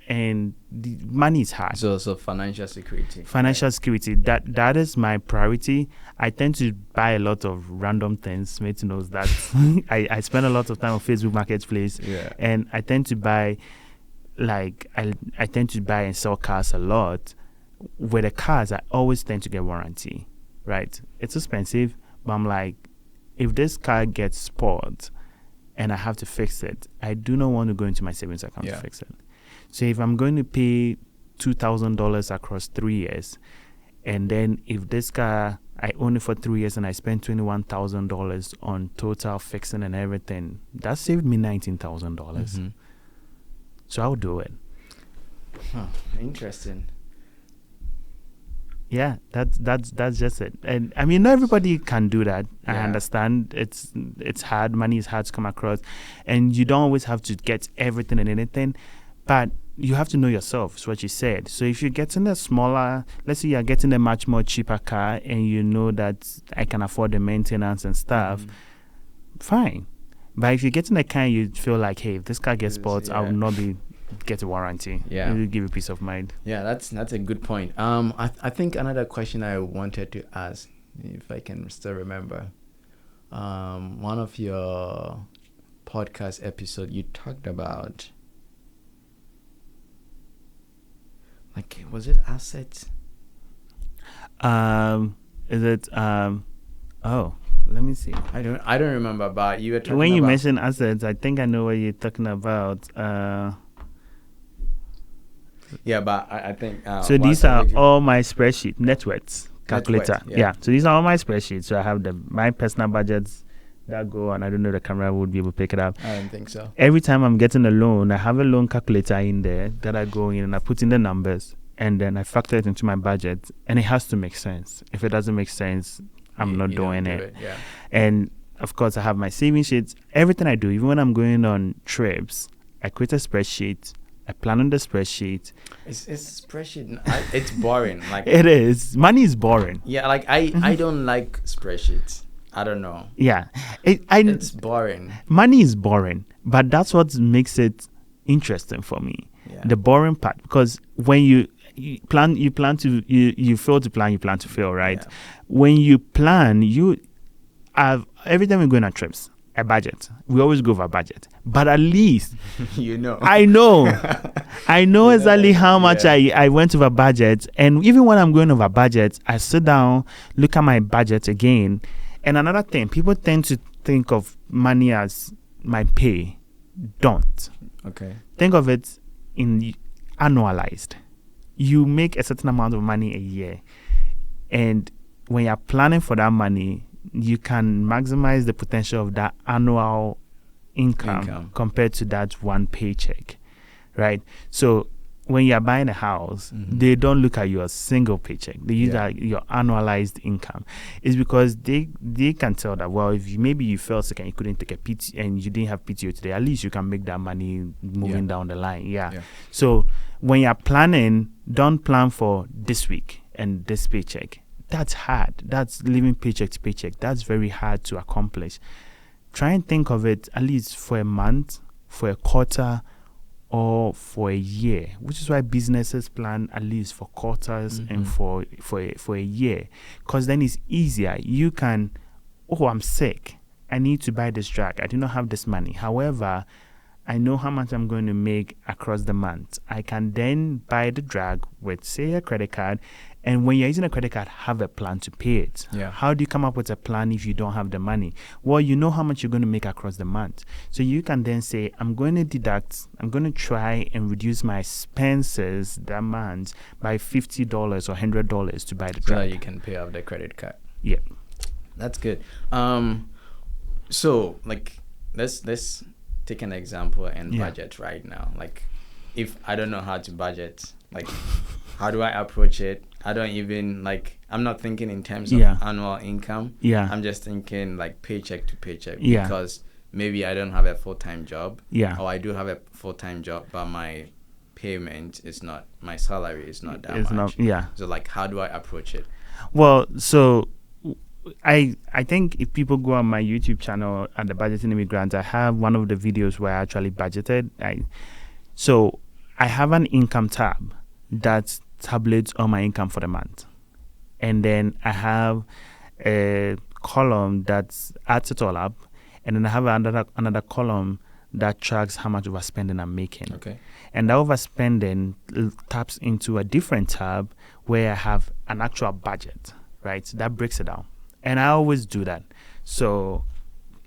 And the money is hard. So financial security. Financial security. That is my priority. I tend to buy a lot of random things. Mate knows that. I spend a lot of time on Facebook Marketplace, and I tend to buy, like I tend to buy and sell cars a lot. With the cars, I always tend to get warranty. Right? It's expensive, but I'm like, if this car gets spoiled and I have to fix it, I do not want to go into my savings account to fix it. So if I'm going to pay $2,000 across 3 years, and then if this car, I own it for 3 years and I spend $21,000 on total fixing and everything, that saved me $19,000. So I'll do it. Interesting. Yeah, that's just it. And I mean, not everybody can do that. I understand it's hard. Money is hard to come across, and you don't always have to get everything and anything, but you have to know yourself. Is what you said. So if you're getting a smaller, let's say you're getting a much more cheaper car, and you know that I can afford the maintenance and stuff, fine. But if you're getting a car, and you feel like, hey, if this car gets spoiled, I will not get a warranty. It will give you peace of mind. Yeah, that's a good point. I think another question I wanted to ask, if I can still remember, one of your podcast episodes, you talked about, like, was it assets? Is it oh, let me see. I don't remember, but you were talking when you about, mention assets, I think I know what you're talking about. Yeah, but I think so these are all my spreadsheet net worths calculator. So these are all my spreadsheets. So I have my personal budgets that go, and I don't know the camera would be able to pick it up. I don't think so. Every time I'm getting a loan, I have a loan calculator in there that I go in and I put in the numbers, and then I factor it into my budget, and it has to make sense. If it doesn't make sense, I'm not doing it. And of course, I have my saving sheets. Everything I do, even when I'm going on trips, I create a spreadsheet. I plan on the spreadsheet. It's spreadsheet. It's boring. Like it is. Money is boring. Yeah, like I don't like spreadsheets. I don't know. Yeah, it's boring. Money is boring, but that's what makes it interesting for me. The boring part, because when you plan to fail to plan, you plan to fail, right? When you plan, you have, every time we're going on trips, a budget. We always go over budget, but at least I know exactly how much I went over budget. And even when I'm going over budget, I sit down, look at my budget again. And another thing, people tend to think of money as my pay. Don't. Okay. Think of it in annualized. You make a certain amount of money a year, and when you're planning for that money, you can maximize the potential of that annual income compared to that one paycheck, right? So when you're buying a house, they don't look at your single paycheck. They use your annualized income. It's because they can tell that, well, if maybe you fell sick and you couldn't take a PT and you didn't have PTO today, at least you can make that money moving down the line. Yeah. So when you're planning, don't plan for this week and this paycheck. That's hard. That's living paycheck to paycheck. That's very hard to accomplish. Try and think of it at least for a month, for a quarter, or for a year, which is why businesses plan at least for quarters and for a year, because then it's easier. You can, I'm sick, I need to buy this drug, I do not have this money. However, I know how much I'm going to make across the month. I can then buy the drug with, say, a credit card. And when you're using a credit card, have a plan to pay it. Yeah. How do you come up with a plan if you don't have the money? Well, you know how much you're going to make across the month. So you can then say, I'm going to try and reduce my expenses that month by $50 or $100 to buy the drug. So that you can pay off the credit card. Yeah. That's good. So, like, let's take an example and budget right now. Like, if I don't know how to budget, like, how do I approach it? I don't even, like, I'm not thinking in terms of annual income. Yeah. I'm just thinking, like, paycheck to paycheck. Yeah. Because maybe I don't have a full-time job. Yeah. Or I do have a full-time job, but my payment is not, my salary is not that much. So, like, how do I approach it? Well, so I think if people go on my YouTube channel at the Budgeting Immigrant, I have one of the videos where I actually budgeted. So I have an income tab that tabulates all my income for the month. And then I have a column that adds it all up. And then I have another column that tracks how much overspending I'm making. Okay. And that overspending taps into a different tab where I have an actual budget, right? So that breaks it down. And I always do that. So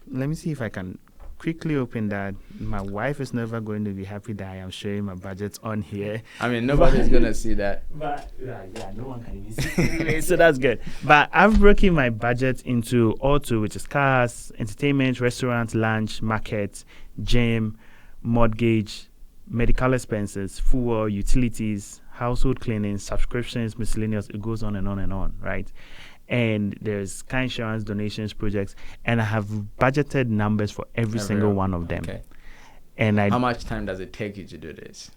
let me see if I can quickly open that. My wife is never going to be happy that I am showing my budget on here. I mean, nobody's going to see that. But no one can even see it. So that's good. But I've broken my budget into auto, which is cars, entertainment, restaurants, lunch, market, gym, mortgage, medical expenses, fuel, utilities, household cleaning, subscriptions, miscellaneous. It goes on and on and on, right? And there's car insurance, donations, projects, and I have budgeted numbers for every single one of them. Okay. And how much time does it take you to do this?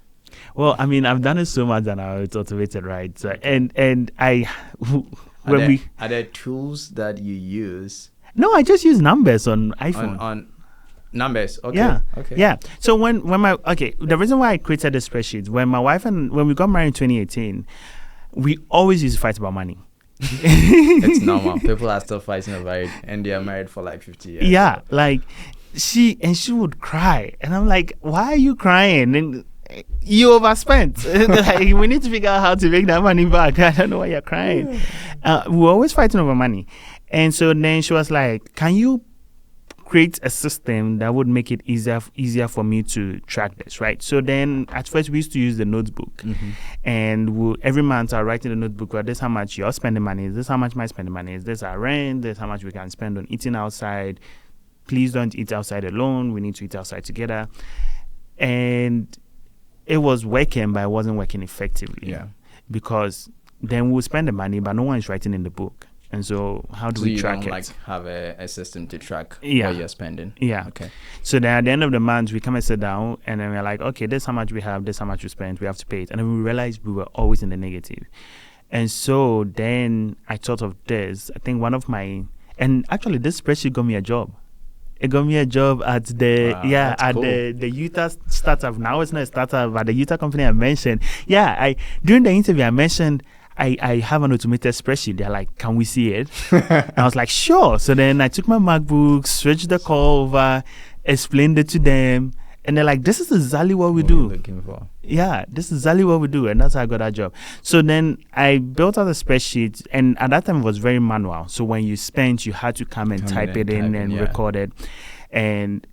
Well, I mean, I've done it so much that now it's automated, right? So, and I, are there tools that you use? No, I just use numbers on iPhone. On numbers, okay. Yeah, okay. Yeah. So the reason why I created the spreadsheet, when we got married in 2018, we always used to fight about money. It's normal. People are still fighting about it, and they are married for like 50 years. Yeah, like she would cry, and I'm like, "Why are you crying?" And you overspent. Like, we need to figure out how to make that money back. I don't know why you're crying. We're always fighting over money, and so then she was like, "Can you create a system that would make it easier for me to track this," right? So then at first we used to use the notebook, and every month I write in the notebook, well, this is how much you're spending money, is this how much my spending money is, this our rent, this is how much we can spend on eating outside. Please don't eat outside alone, we need to eat outside together. And it was working, but it wasn't working effectively. Yeah. Because then we'll spend the money, but no one is writing in the book. And so how do we track it? So you don't like have a system to track what you're spending? Yeah. Okay. So then at the end of the month, we come and sit down, and then we're like, okay, this is how much we have, this is how much we spent, we have to pay it. And then we realized we were always in the negative. And so then I thought of this. I think and actually this spreadsheet got me a job. It got me a job at the Utah startup. Now it's not a startup, but the Utah company I mentioned. Yeah, during the interview I mentioned I have an automated spreadsheet. They're like, can we see it? And I was like, sure. So then I took my MacBook, switched the call over, explained it to them, and they're like, this is exactly what we do. Looking for. Yeah, this is exactly what we do, and that's how I got that job. So then I built out a spreadsheet, and at that time it was very manual. So when you spent, you had to come and type it in and record it, and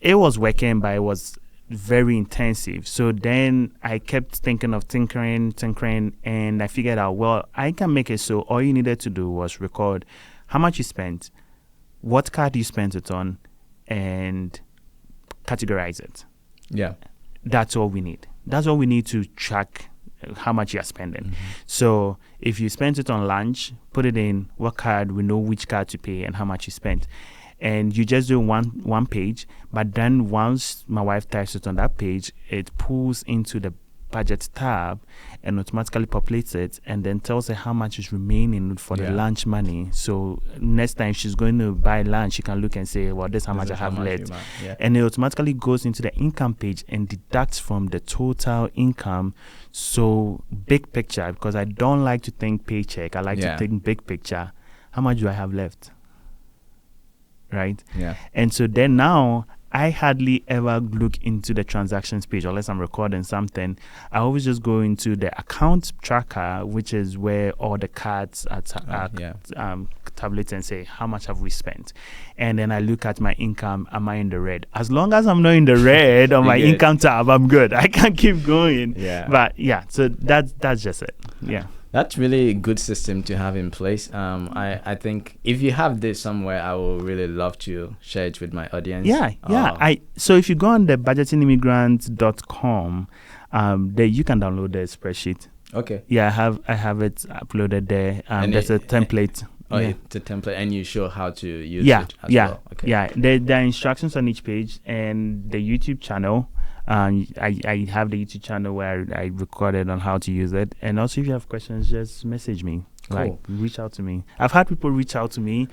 it was working, but it was very intensive. So then I kept thinking of tinkering, and I figured out, well, I can make it so all you needed to do was record how much you spent, what card you spent it on, and categorize it. Yeah. That's all we need. That's what we need to track how much you are spending. So if you spend it on lunch, put it in what card, we know which card to pay and how much you spent. And you just do one page, but then once my wife types it on that page, it pulls into the budget tab and automatically populates it and then tells her how much is remaining for the lunch money. So next time she's going to buy lunch, she can look and say, well, this is how much I have left. And it automatically goes into the income page and deducts from the total income. So big picture, because I don't like to think paycheck, I like to think big picture. How much do I have left? Right? Yeah. And so then now I hardly ever look into the transactions page unless I'm recording something. I always just go into the account tracker, which is where all the cards are tabulated, and say, how much have we spent? And then I look at my income. Am I in the red? As long as I'm not in the red on my income tab, I'm good. I can keep going. Yeah. But yeah, so that's just it. Yeah. That's really a good system to have in place. I think if you have this somewhere, I will really love to share it with my audience. So if you go on the budgetingimmigrant.com, there you can download the spreadsheet. Okay. Yeah, I have it uploaded there. There's a template. It's a template, and you show how to use it as well. Okay. Yeah. There are instructions on each page, and the YouTube channel. I have the YouTube channel where I recorded on how to use it. And also, if you have questions, just message me. Cool. Like, reach out to me. I've had people reach out to me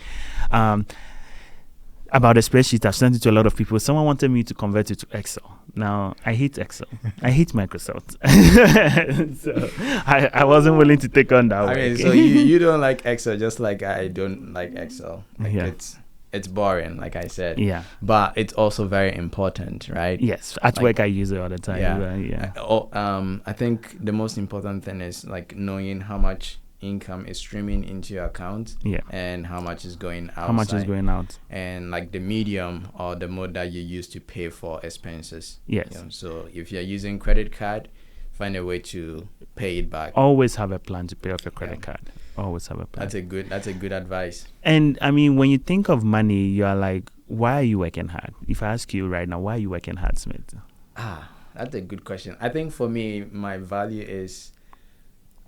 about the spreadsheet. I've sent it to a lot of people. Someone wanted me to convert it to Excel. Now, I hate Excel. I hate Microsoft. So I wasn't willing to take on that way. So you don't like Excel, just like I don't like Excel. It's boring, like I said. Yeah. But it's also very important, right? Yes. At work, I use it all the time. I think the most important thing is like knowing how much income is streaming into your account and how much is going out. And like the medium or the mode that you use to pay for expenses. Yes. So if you're using credit card, find a way to pay it back. Always have a plan to pay off your credit card. Always have a plan. That's a good advice. And I mean, when you think of money, you are like, why are you working hard? If I ask you right now, why are you working hard, Smith? That's a good question. I think for me, my value is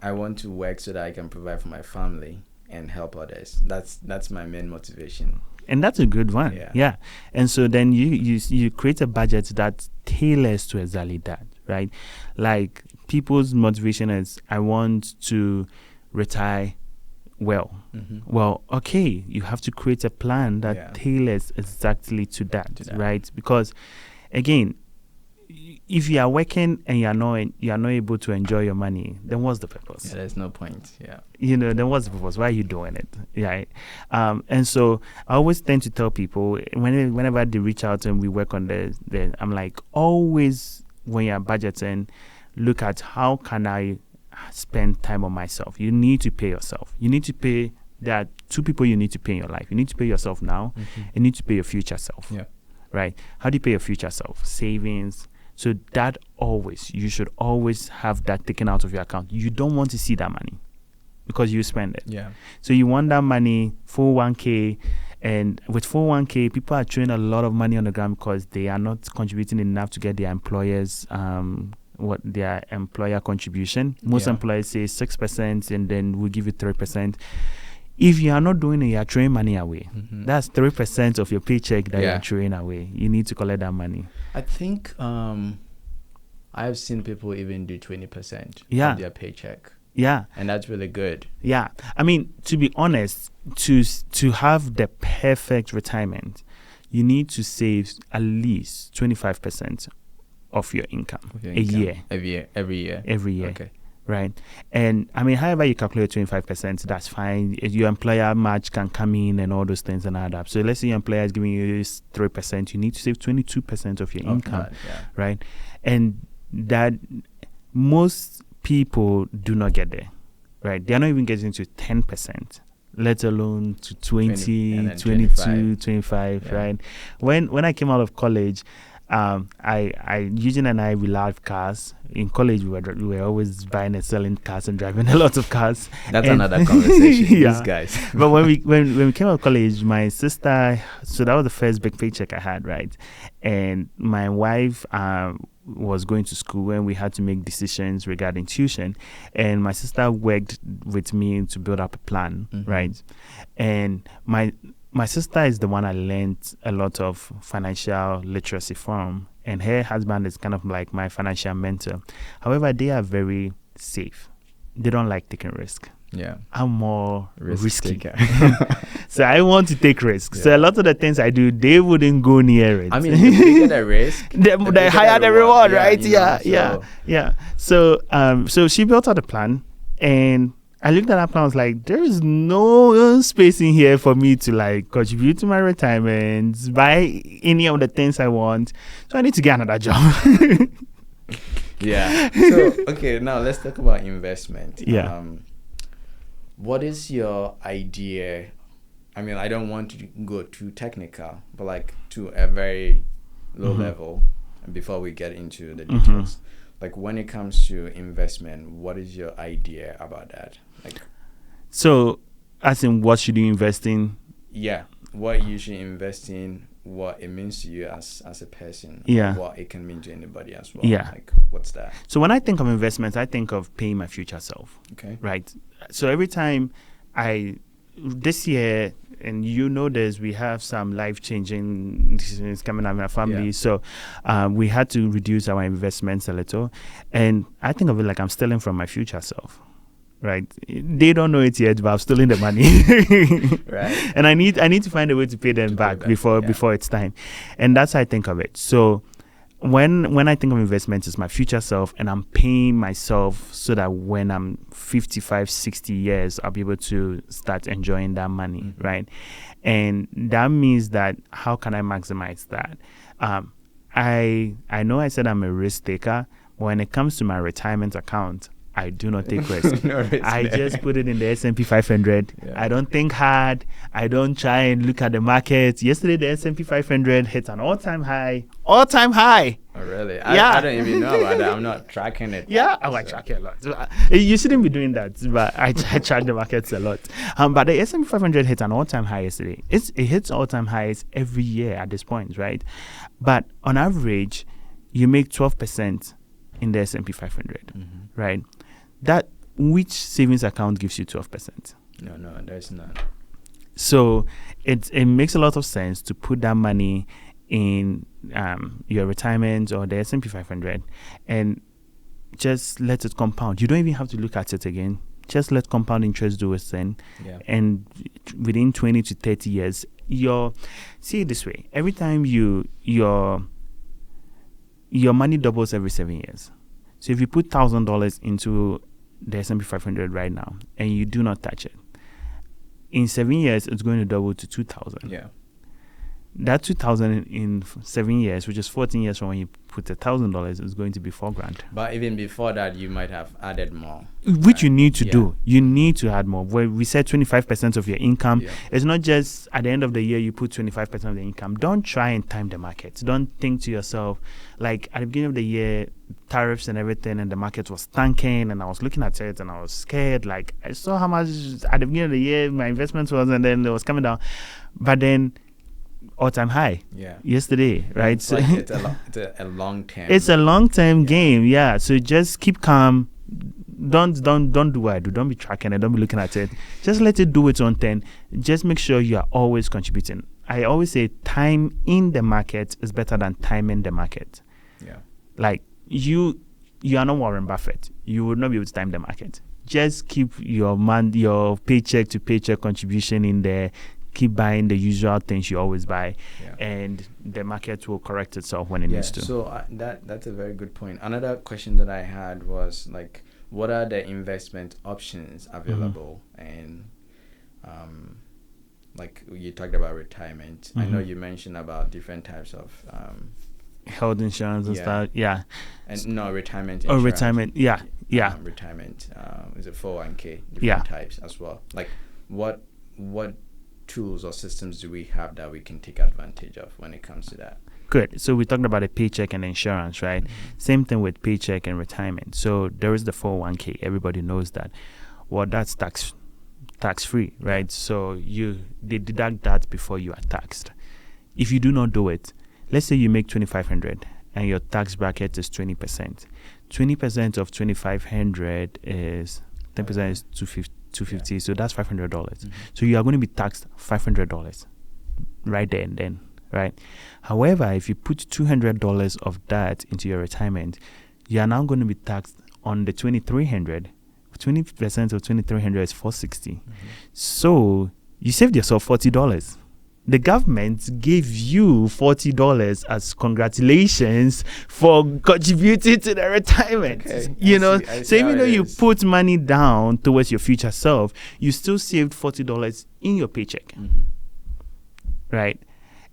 I want to work so that I can provide for my family and help others. That's my main motivation. And that's a good one. Yeah. And so then you create a budget that tailors to exactly that, right? Like people's motivation is, I want to retire well. Well, okay, you have to create a plan that tailors exactly to that, right? Because again, if you are working and you are not able to enjoy your money, then what's the purpose? There's no point. Then what's the purpose? Why are you doing it? And so I always tend to tell people whenever they reach out and we work on the I'm like, always when you're budgeting, look at how can I spend time on myself. You need to pay yourself. There are two people you need to pay in your life. You need to pay yourself now. You need to pay your future self. Right? How do you pay your future self? Savings. So that you should always have that taken out of your account. You don't want to see that money because you spend it. So you want that money, 401k, and with 401k, people are throwing a lot of money on the ground because they are not contributing enough to get their employers their employer contribution. Most employers say 6%, and then we'll give you 3%. If you are not doing it, you are throwing money away. That's 3% of your paycheck that you are throwing away. You need to collect that money. I think I have seen people even do 20% of their paycheck. Yeah. And that's really good. Yeah. I mean, to be honest, to have the perfect retirement, you need to save at least 25% of your income a year. Every year. Okay. Right. And I mean, however you calculate 25%, that's fine. Your employer match can come in and all those things and add up. So let's say your employer is giving you 3%, you need to save 22% of your income. Right. And that most people do not get there. Right. They're not even getting to 10%. Let alone to 20, 22, 25, right? When I came out of college, Eugene and I, we loved cars. In college, we were always buying and selling cars and driving a lot of cars. That's another conversation. These guys. But when we came out of college, my sister, so that was the first big paycheck I had, right? And my wife was going to school and we had to make decisions regarding tuition, and my sister worked with me to build up a plan, right? And my sister is the one I learned a lot of financial literacy from, and her husband is kind of like my financial mentor. However, they are very safe. They don't like taking risk. Yeah, I'm more risky. So I want to take risks. Yeah. So a lot of the things I do, they wouldn't go near it. I mean, the bigger the risk, the higher the reward, right? Yeah. So she built out a plan, and I looked at that plan. I was like, there is no space in here for me to like contribute to my retirement, buy any of the things I want. So I need to get another job. Yeah. So okay, now let's talk about investment. Yeah. What is your idea? I mean, I don't want to go too technical, but like to a very low level before we get into the details. Like when it comes to investment, what is your idea about that? Like, so as in what should you invest in? Yeah, what you should invest in, what it means to you as a person, yeah, what it can mean to anybody as well. Yeah, like what's that? So when I think of investments, I think of paying my future self. Okay. Right. So every time this year, and you know this, we have some life-changing decisions coming out in our family. Yeah. So we had to reduce our investments a little. And I think of it like I'm stealing from my future self. Right. They don't know it yet, but I'm stealing the money. Right. And I need to find a way to pay them back before it's time. And that's how I think of it. So when I think of investments, it's my future self, and I'm paying myself so that when I'm 55, 60 years, I'll be able to start enjoying that money, right? And that means that how can I maximize that? I know I said I'm a risk taker, but when it comes to my retirement account, I do not take risk. No risk I there. just put it in the S&P 500. Yeah. I don't think hard. I don't try and look at the market. Yesterday, the S&P 500 hit an all-time high. All-time high. Oh, really? Yeah. I don't even know about that. I'm not tracking it. Yeah. Oh, I track it a lot. You shouldn't be doing that, but I track the markets a lot. But the S&P 500 hit an all-time high yesterday. It hits all-time highs every year at this point, right? But on average, you make 12% in the S&P 500, right? That which savings account gives you 12%? No, there's none. So it makes a lot of sense to put that money in your retirement or the S&P 500 and just let it compound. You don't even have to look at it again. Just let compound interest do its thing. Yeah. And within 20 to 30 years, see it this way. Every time your money doubles every 7 years. So if you put $1,000 into the S&P 500 right now and you do not touch it, in 7 years it's going to double to 2,000. Yeah. That 2,000 in 7 years, which is 14 years from when you put $1,000, is going to be $4,000. But even before that, you might have added more. Which you need to do. You need to add more. Where we said 25% of your income. Yeah. It's not just at the end of the year you put 25% of the income. Don't try and time the market. Don't think to yourself, like at the beginning of the year, tariffs and everything, and the market was tanking, and I was looking at it and I was scared. Like I saw how much at the beginning of the year my investments was, and then it was coming down. But then all-time high yesterday, right? It's like it's a long term. It's a long-term game, yeah. So just keep calm. Don't do what I do. Don't be tracking it. Don't be looking at it. Just let it do its own thing. Just make sure you are always contributing. I always say time in the market is better than timing the market. Yeah. Like you are not Warren Buffett. You would not be able to time the market. Just keep your paycheck to paycheck contribution in there. Keep buying the usual things you always buy, and the market will correct itself when it needs to. So that's a very good point. Another question that I had was like, what are the investment options available? And like you talked about retirement. I know you mentioned about different types of health insurance and stuff. Yeah. And no, retirement insurance. Oh, retirement. Yeah. Retirement is a 401k. Different types as well. Like what tools or systems do we have that we can take advantage of when it comes to that? Good. So we talked about a paycheck and insurance, right? Same thing with paycheck and retirement. So there is the 401k. Everybody knows that. Well, that's tax free, right? So they deduct that before you are taxed. If you do not do it, let's say you make $2,500 and your tax bracket is 20%. 20% of 2,500 is 10% is 250. So that's $500. So you are going to be taxed $500 right there and then, right? However, if you put $200 of that into your retirement, you are now going to be taxed on the 2,300. 20% of 2,300 is $460. So you saved yourself $40. The government gave you $40 as congratulations for contributing to the retirement. Okay. I see even though you put money down towards your future self, you still saved $40 in your paycheck, right?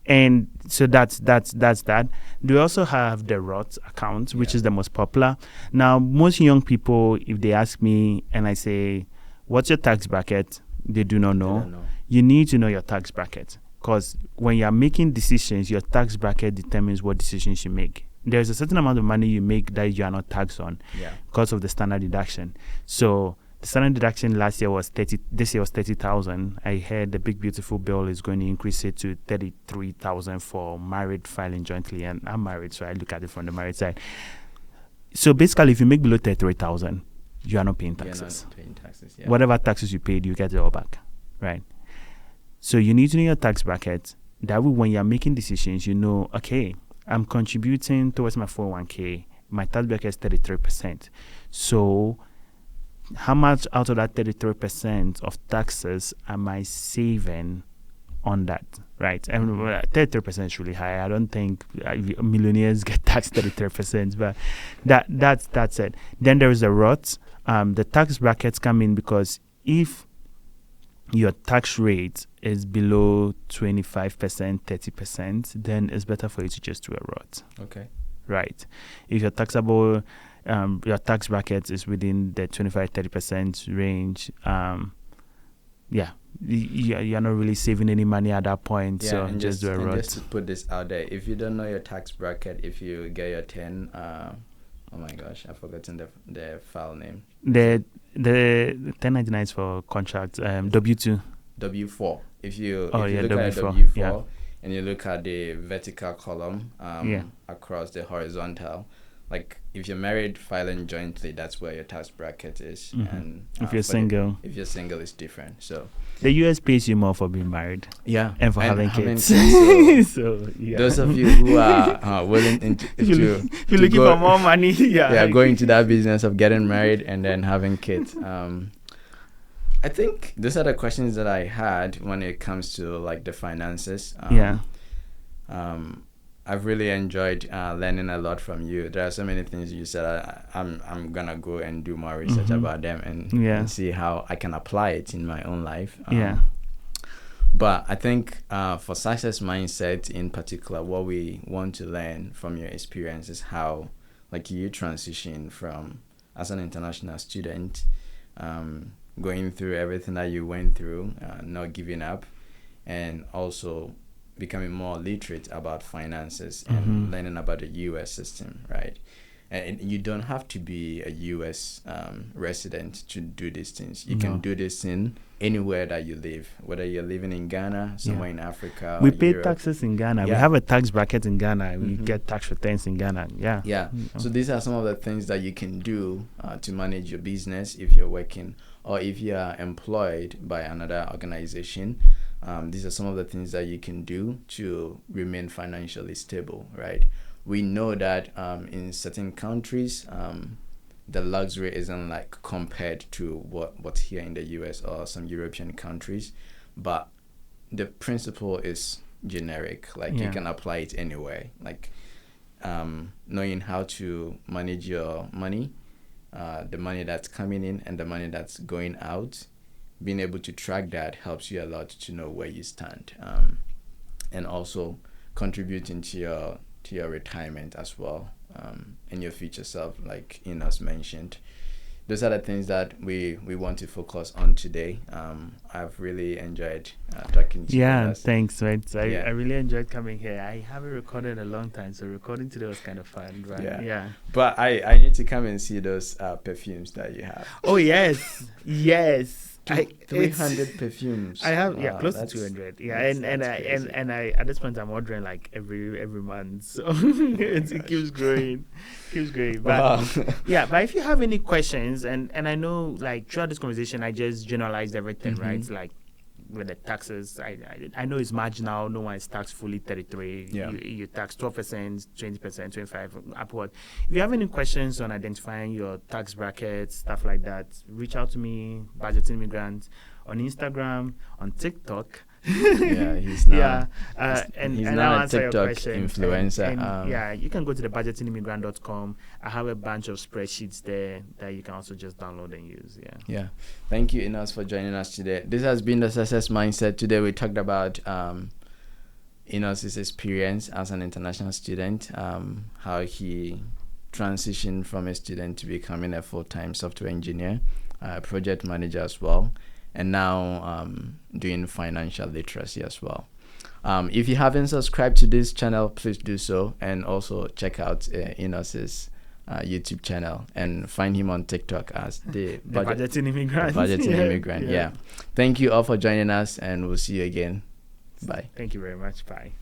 And so that's that. They also have the Roth account, which is the most popular. Now, most young people, if they ask me and I say, "What's your tax bracket?" They do not know. You need to know your tax bracket, because when you are making decisions, your tax bracket determines what decisions you make. There's a certain amount of money you make that you are not taxed on because of the standard deduction. So the standard deduction last year was 30. This year was 30,000. I heard the big beautiful bill is going to increase it to 33,000 for married filing jointly, and I'm married, so I look at it from the married side. So basically, if you make below 33,000, you are not paying taxes. Whatever taxes you paid, you get it all back, right? So you need to know your tax bracket. That way, when you're making decisions, you know, okay, I'm contributing towards my 401k. My tax bracket is 33%. So how much out of that 33% of taxes am I saving on that, right? And 33% is really high. I don't think millionaires get taxed 33%, but that's it. Then there is the Roth. The tax brackets come in because if your tax rate is below 25%, 30%, then it's better for you to just do a Roth. Okay. Right. If your taxable, your tax bracket is within the 25-30% range, you're not really saving any money at that point. So just do a Roth. Just to put this out there, if you don't know your tax bracket, if you get your 10, oh my gosh, I've forgotten the file name. The 1099 is for contracts. W2. W4. If you look W4, at W4 and you look at the vertical column across the horizontal, like if you're married filing jointly, that's where your tax bracket is. And if you're single, it's different. So the US pays you more for being married. Yeah, and for having kids. So those of you who are willing if you're looking for more money, go into that business of getting married and then having kids. I think those are the questions that I had when it comes to like the finances. I've really enjoyed learning a lot from you. There are so many things you said. I'm gonna go and do more research about them and see how I can apply it in my own life. But I think for Success Mindset in particular, what we want to learn from your experience is how, like, you transition from as an international student, going through everything that you went through, not giving up, and also becoming more literate about finances and learning about the U.S. system, right? And you don't have to be a U.S. Resident to do these things. You can do this in anywhere that you live, whether you're living in Ghana, somewhere in Africa. We pay taxes in Ghana. We have a tax bracket in Ghana. We get tax returns in Ghana. So these are some of the things that you can do to manage your business if you're working or if you are employed by another organization. These are some of the things that you can do to remain financially stable, right? We know that in certain countries, the luxury isn't like compared to what's here in the US or some European countries, but the principle is generic. Like you can apply it anywhere. Like knowing how to manage your money, the money that's coming in and the money that's going out, being able to track that helps you a lot to know where you stand, and also contributing to your retirement as well, and your future self, like Enos mentioned. Those are the things that we want to focus on today. I've really enjoyed talking to you. Yeah, thanks, right? I really enjoyed coming here. I haven't recorded a long time, so recording today was kind of fun, right? Yeah. But I need to come and see those perfumes that you have. Oh, yes. 300 perfumes. I have close to that's- 200. Yeah, that's and I at this point I'm ordering like every month, so it keeps growing, But Wow. but if you have any questions, and I know like throughout this conversation I just generalized everything, right? Like with the taxes, I know it's marginal. No one is taxed fully 33. Yeah. You tax 12%, 20%, 25% upward. If you have any questions on identifying your tax brackets, stuff like that, reach out to me, Budgeting Immigrant, on Instagram, on TikTok. He's now and he's I'll now a answer your TikTok questions. influencer. And you can go to the budgetingimmigrant.com. I have a bunch of spreadsheets there that you can also just download and use. Yeah. Thank you, Enos, for joining us today. This has been the Success Mindset. Today we talked about Enos' experience as an international student, how he transitioned from a student to becoming a full-time software engineer, project manager as well, and now doing financial literacy as well. If you haven't subscribed to this channel, please do so, and also check out Enos's YouTube channel and find him on TikTok as the Budgeting Immigrant. Budgeting Immigrant. Yeah. Thank you all for joining us, and we'll see you again. Bye. Thank you very much. Bye.